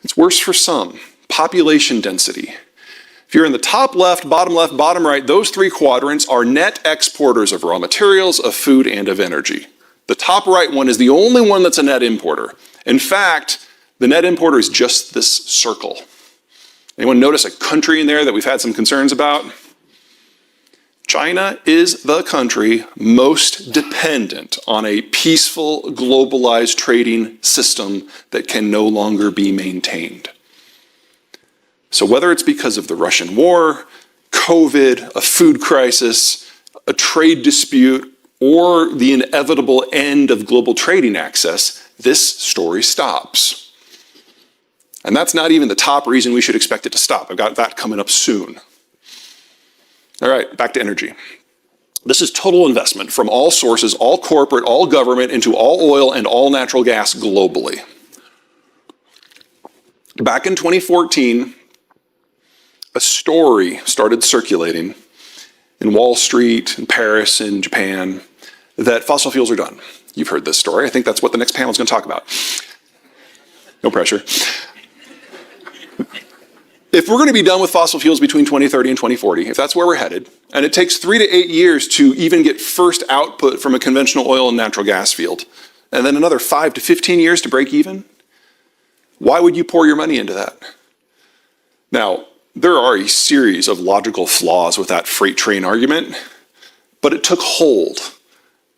It's worse for some. Population density. If you're in the top left, bottom right, those three quadrants are net exporters of raw materials, of food, and of energy. The top right one is the only one that's a net importer. In fact, the net importer is just this circle. Anyone notice a country in there that we've had some concerns about? China is the country most dependent on a peaceful, globalized trading system that can no longer be maintained. So whether it's because of the Russian war, COVID, a food crisis, a trade dispute, or the inevitable end of global trading access, this story stops. And that's not even the top reason we should expect it to stop. I've got that coming up soon. All right, back to energy. This is total investment from all sources, all corporate, all government, into all oil and all natural gas globally. Back in 2014, a story started circulating in Wall Street, in Paris, in Japan, that fossil fuels are done. You've heard this story. I think that's what the next panel is going to talk about. No pressure. If we're going to be done with fossil fuels between 2030 and 2040, if that's where we're headed, and it takes 3 to 8 years to even get first output from a conventional oil and natural gas field, and then another 5 to 15 years to break even, why would you pour your money into that? Now, there are a series of logical flaws with that freight train argument, but it took hold,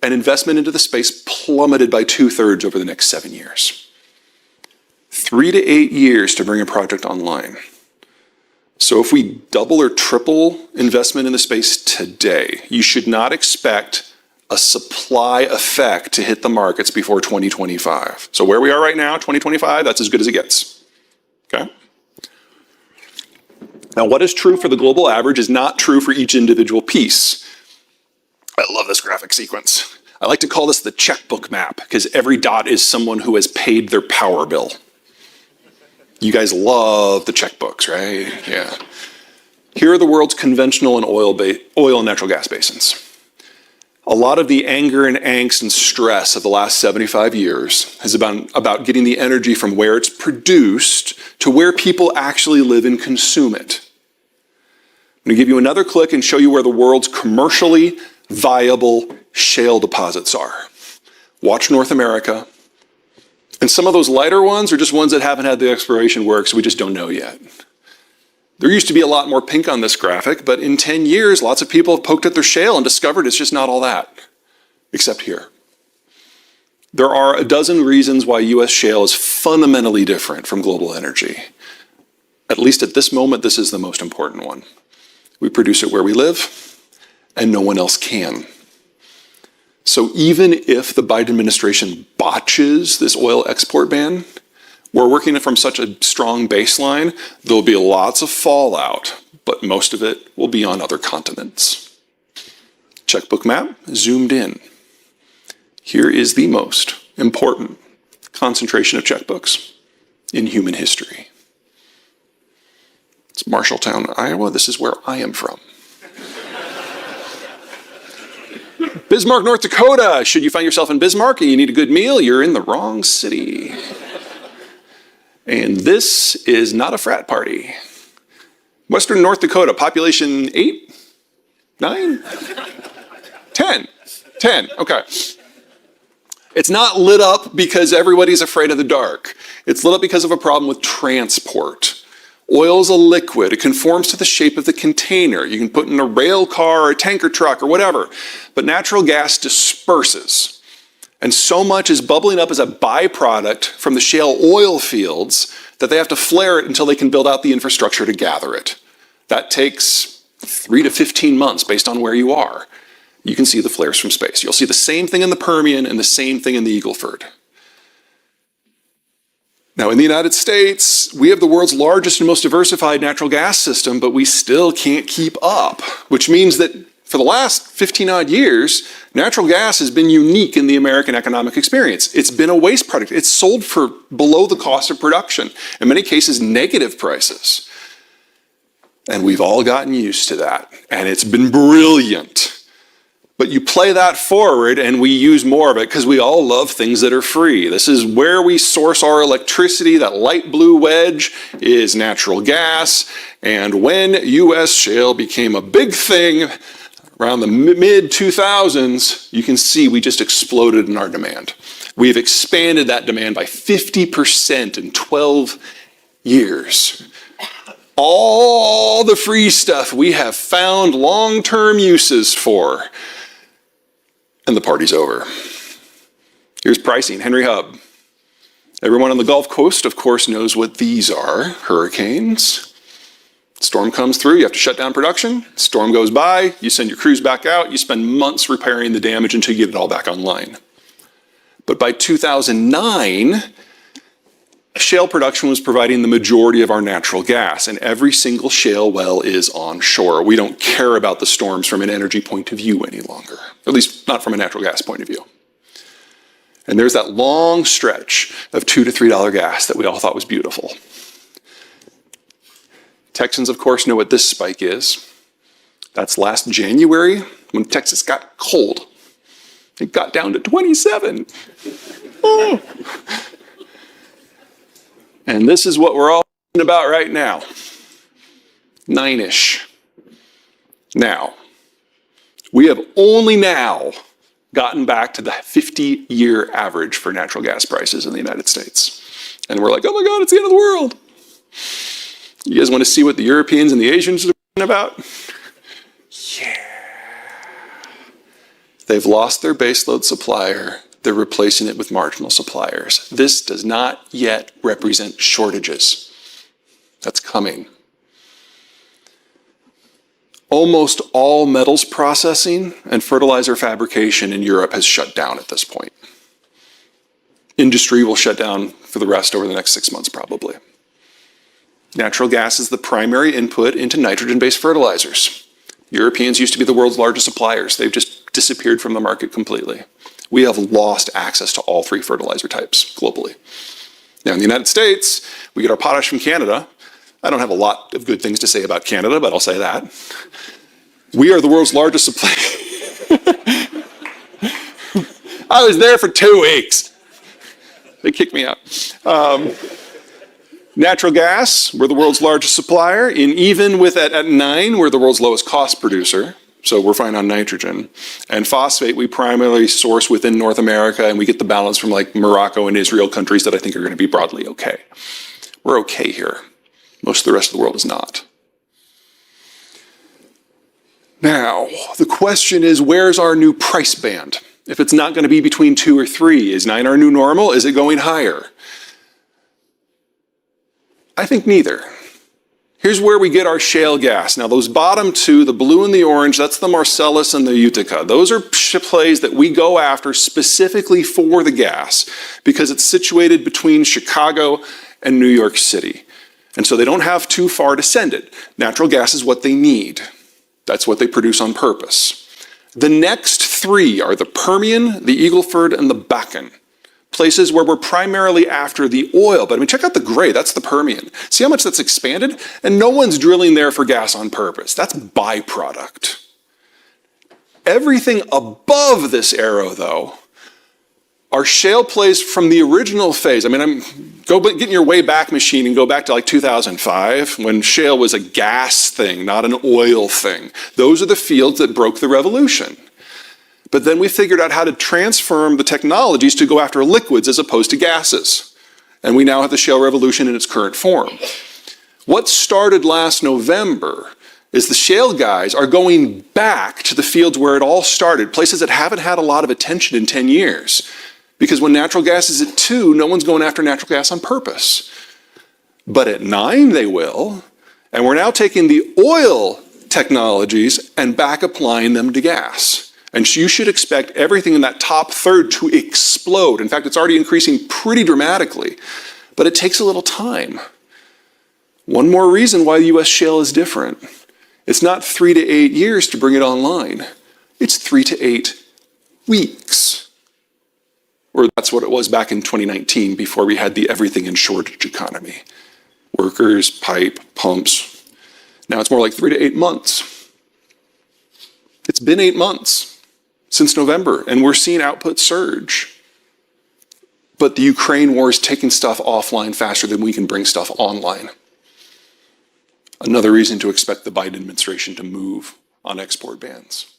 and investment into the space plummeted by 2/3 over the next 7 years. 3 to 8 years to bring a project online. So if we double or triple investment in the space today, you should not expect a supply effect to hit the markets before 2025. So where we are right now, 2025, that's as good as it gets. Okay? Now, what is true for the global average is not true for each individual piece. I love this graphic sequence. I like to call this the checkbook map, because every dot is someone who has paid their power bill. You guys love the checkbooks, right? Yeah. Here are the world's conventional and oil and natural gas basins. A lot of the anger and angst and stress of the last 75 years has been about getting the energy from where it's produced to where people actually live and consume it. I'm going to give you another click and show you where the world's commercially viable shale deposits are. Watch North America. And some of those lighter ones are just ones that haven't had the exploration work, so we just don't know yet. There used to be a lot more pink on this graphic, but in 10 years, lots of people have poked at their shale and discovered it's just not all that, except here. There are a dozen reasons why US shale is fundamentally different from global energy. At least at this moment, this is the most important one. We produce it where we live, and no one else can. So even if the Biden administration botches this oil export ban, we're working from such a strong baseline, there'll be lots of fallout, but most of it will be on other continents. Checkbook map, zoomed in. Here is the most important concentration of checkbooks in human history. It's Marshalltown, Iowa. This is where I am from. Bismarck, North Dakota. Should you find yourself in Bismarck and you need a good meal, you're in the wrong city. And this is not a frat party. Western North Dakota, population 8? 9? 10. 10, okay. It's not lit up because everybody's afraid of the dark. It's lit up because of a problem with transport. Oil is a liquid. It conforms to the shape of the container. You can put in a rail car or a tanker truck or whatever. But natural gas disperses. And so much is bubbling up as a byproduct from the shale oil fields that they have to flare it until they can build out the infrastructure to gather it. That takes 3 to 15 months based on where you are. You can see the flares from space. You'll see the same thing in the Permian and the same thing in the Eagle Ford. Now, in the United States, we have the world's largest and most diversified natural gas system, but we still can't keep up, which means that for the last 15 odd years, natural gas has been unique in the American economic experience. It's been a waste product. It's sold for below the cost of production, in many cases, negative prices. And we've all gotten used to that, and it's been brilliant. But you play that forward and we use more of it because we all love things that are free. This is where we source our electricity. That light blue wedge is natural gas. And when US shale became a big thing around the mid-2000s, you can see we just exploded in our demand. We've expanded that demand by 50% in 12 years. All the free stuff we have found long-term uses for. And the party's over. Here's pricing, Henry Hub. Everyone on the Gulf Coast, of course, knows what these are, hurricanes. Storm comes through, you have to shut down production. Storm goes by, you send your crews back out, you spend months repairing the damage until you get it all back online. But by 2009, shale production was providing the majority of our natural gas, and every single shale well is onshore. We don't care about the storms from an energy point of view any longer, at least not from a natural gas point of view. And there's that long stretch of $2 to $3 gas that we all thought was beautiful. Texans, of course, know what this spike is. That's last January when Texas got cold. It got down to 27. Oh. And this is what we're all about right now. 9-ish. Now, we have only now gotten back to the 50-year average for natural gas prices in the United States. And we're like, oh my God, it's the end of the world. You guys want to see what the Europeans and the Asians are about? Yeah. They've lost their baseload supplier. They're replacing it with marginal suppliers. This does not yet represent shortages. That's coming. Almost all metals processing and fertilizer fabrication in Europe has shut down at this point. Industry will shut down for the rest over the next 6 months, probably. Natural gas is the primary input into nitrogen-based fertilizers. Europeans used to be the world's largest suppliers. They've just disappeared from the market completely. We have lost access to all three fertilizer types globally. Now, in the United States, we get our potash from Canada. I don't have a lot of good things to say about Canada, but I'll say that. We are the world's largest supplier. I was there for 2 weeks. They kicked me out. Natural gas, we're the world's largest supplier. And even with at 9, we're the world's lowest cost producer. So we're fine on nitrogen. And phosphate, we primarily source within North America, and we get the balance from like Morocco and Israel, countries that I think are going to be broadly okay. We're okay here. Most of the rest of the world is not. Now, the question is, where's our new price band? If it's not going to be between 2 or 3, is 9 our new normal? Is it going higher? I think neither. Here's where we get our shale gas. Now, those bottom 2, the blue and the orange, that's the Marcellus and the Utica. Those are plays that we go after specifically for the gas because it's situated between Chicago and New York City. And so they don't have too far to send it. Natural gas is what they need. That's what they produce on purpose. The next 3 are the Permian, the Eagle Ford, and the Bakken. Places where we're primarily after the oil. But I mean, check out the gray, that's the Permian. See how much that's expanded? And no one's drilling there for gas on purpose. That's byproduct. Everything above this arrow, though, are shale plays from the original phase. I mean, get in your way back machine and go back to like 2005 when shale was a gas thing, not an oil thing. Those are the fields that broke the revolution. But then we figured out how to transform the technologies to go after liquids as opposed to gases. And we now have the shale revolution in its current form. What started last November is the shale guys are going back to the fields where it all started, places that haven't had a lot of attention in 10 years. Because when natural gas is at 2, no one's going after natural gas on purpose. But at 9, they will. And we're now taking the oil technologies and back applying them to gas. And you should expect everything in that top third to explode. In fact, it's already increasing pretty dramatically. But it takes a little time. One more reason why the US shale is different. It's not 3 to 8 years to bring it online. It's 3 to 8 weeks. Or that's what it was back in 2019 before we had the everything in shortage economy. Workers, pipe, pumps. Now it's more like 3 to 8 months. It's been 8 months. since November, and we're seeing output surge. But the Ukraine war is taking stuff offline faster than we can bring stuff online. Another reason to expect the Biden administration to move on export bans.